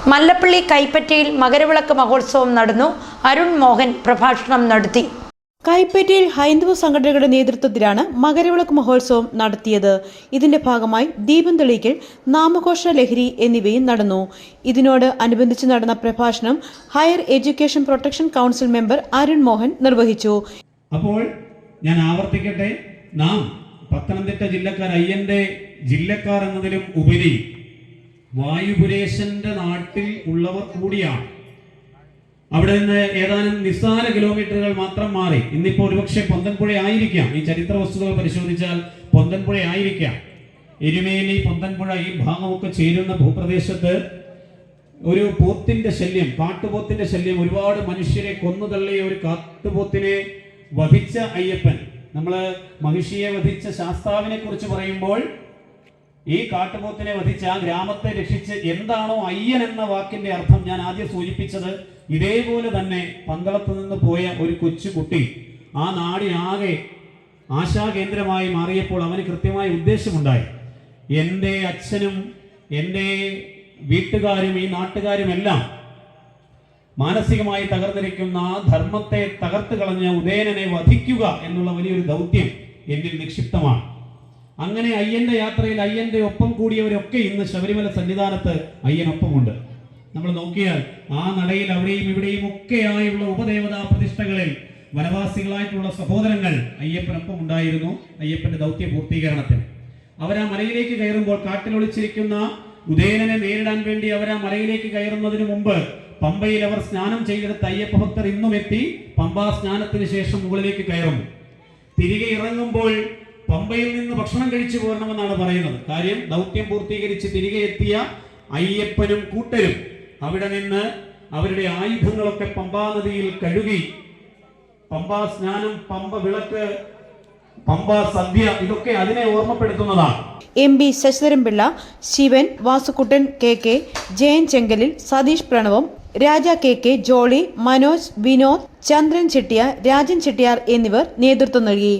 മല്ലപ്പള്ളി കൈപ്പറ്റയിൽ മകരവിളക്ക് മഹോത്സവം നടന്നു. അരുൺ മോഹൻ പ്രഭാഷണം നടത്തി. കൈപ്പറ്റയിൽ ഹൈന്ദവ സംഘടനകളുടെ നേതൃത്വത്തിലാണ് മകരവിളക്ക് മഹോത്സവം നടത്തിയത്. ഇതിന്റെ ഭാഗമായി ദീപം തെളിയിക്കൽ, നാമഘോഷ ലഹരി എന്നിവയും നടന്നു. ഇതിനോട് അനുബന്ധിച്ച് നടന്ന പ്രഭാഷണം higher education protection council member Arun Mohan നിർവഹിച്ചു. അപ്പോൾ ഞാൻ ആവർത്തിക്കട്ടെ, നാം പത്തനംതിട്ട ജില്ലക്കാർ, അയ്യന്റെ ജില്ലക്കാർ എന്നതിലും ഉപരി വായുപുരേശന്റെ നാട്ടിൽ ഉള്ളവർ കൂടിയാണ്. അവിടെ നിന്ന് ഏതാനും നിസ്സാര കിലോമീറ്ററുകൾ മാത്രം മാറി ഇന്നിപ്പോൾ ഒരുപക്ഷെ പൊന്തൻപുഴ ആയിരിക്കാം. ഈ ചരിത്ര വസ്തുതകൾ പരിശോധിച്ചാൽ പൊന്തൻപുഴ ആയിരിക്കാം. എരുമേലി, പൊന്തൻപുഴ ഈ ഭാഗമൊക്കെ ചേരുന്ന ഭൂപ്രദേശത്ത് ഒരു പോത്തിന്റെ ശല്യം, കാട്ടുപോത്തിന്റെ ശല്യം, ഒരുപാട് മനുഷ്യരെ കൊന്നുതള്ളിയ ഒരു കാട്ടുപോത്തിനെ വധിച്ച അയ്യപ്പൻ, നമ്മള് മഹിഷിയെ വധിച്ച ശാസ്താവിനെ കുറിച്ച് പറയുമ്പോൾ ഈ കാട്ടുപോത്തിനെ വധിച്ച് ആ ഗ്രാമത്തെ രക്ഷിച്ച് എന്താണോ അയ്യൻ എന്ന വാക്കിന്റെ അർത്ഥം ഞാൻ ആദ്യം സൂചിപ്പിച്ചത്, ഇതേപോലെ തന്നെ പന്തളത്ത് നിന്ന് പോയ ഒരു കൊച്ചുകുട്ടി ആ നാടിനാകെ ആശാകേന്ദ്രമായി മാറിയപ്പോൾ അവന് കൃത്യമായ ഉദ്ദേശമുണ്ടായി. എൻ്റെ അച്ഛനും എൻ്റെ വീട്ടുകാരും ഈ നാട്ടുകാരുമെല്ലാം മാനസികമായി തകർന്നിരിക്കുന്ന ആ ധർമ്മത്തെ തകർത്ത് കളഞ്ഞ ഉദയനനെ വധിക്കുക എന്നുള്ള വലിയൊരു ദൗത്യം എന്നിൽ നിക്ഷിപ്തമാണ്. അങ്ങനെ അയ്യന്റെ യാത്രയിൽ അയ്യന്റെ ഒപ്പം കൂടിയവരൊക്കെ ഇന്ന് ശബരിമല സന്നിധാനത്ത് അയ്യനൊപ്പമുണ്ട്. നമ്മൾ നോക്കിയാൽ ആ നടയിൽ അവിടെയും ഇവിടെയും ഒക്കെയായുള്ള ഉപദേവതാ പ്രതിഷ്ഠകളിൽ വനവാസികളായിട്ടുള്ള സഹോദരങ്ങൾ അയ്യപ്പനൊപ്പം ഉണ്ടായിരുന്നു. അയ്യപ്പന്റെ ദൗത്യ പൂർത്തീകരണത്തിന് അവരാ മലയിലേക്ക് കയറുമ്പോൾ, കാട്ടിലൊളിച്ചിരിക്കുന്ന ഉദയനനെ നേരിടാൻ വേണ്ടി അവരാ മലയിലേക്ക് കയറുന്നതിന് മുമ്പ് പമ്പയിൽ അവർ സ്നാനം ചെയ്തെടുത്ത അയ്യപ്പ ഭക്തർ ഇന്നും എത്തി പമ്പാ സ്നാനത്തിന് ശേഷം മുകളിലേക്ക് കയറുന്നു. തിരികെ ഇറങ്ങുമ്പോൾ പമ്പയിൽ നിന്ന് ഭക്ഷണം കഴിച്ചു പോരണമെന്നാണ് പറയുന്നത്. കാര്യം, ദൗത്യം പൂർത്തീകരിച്ച് തിരികെ എത്തിയ അയ്യപ്പനും കൂട്ടരും അവിടെ നിന്ന് അവരുടെ ആയുധങ്ങളൊക്കെ പമ്പാ നദിയിൽ കഴുകി പമ്പാ സ്നാനം, പമ്പ വിളക്ക്, പമ്പാ സദ്യ, ഇതൊക്കെ അതിനെ ഓർമ്മപ്പെടുത്തുന്നതാണ്. MP ശശിധരൻപിള്ള, ശിവൻ, വാസുക്കുട്ടൻ KK, ജയൻ ചെങ്കലിൽ, സതീഷ് പ്രണവം, രാജ KK, ജോളി, മനോജ്, വിനോദ്, ചന്ദ്രൻ ചെട്ടിയാർ, രാജൻ ചെട്ടിയാർ എന്നിവർ നേതൃത്വം നൽകി.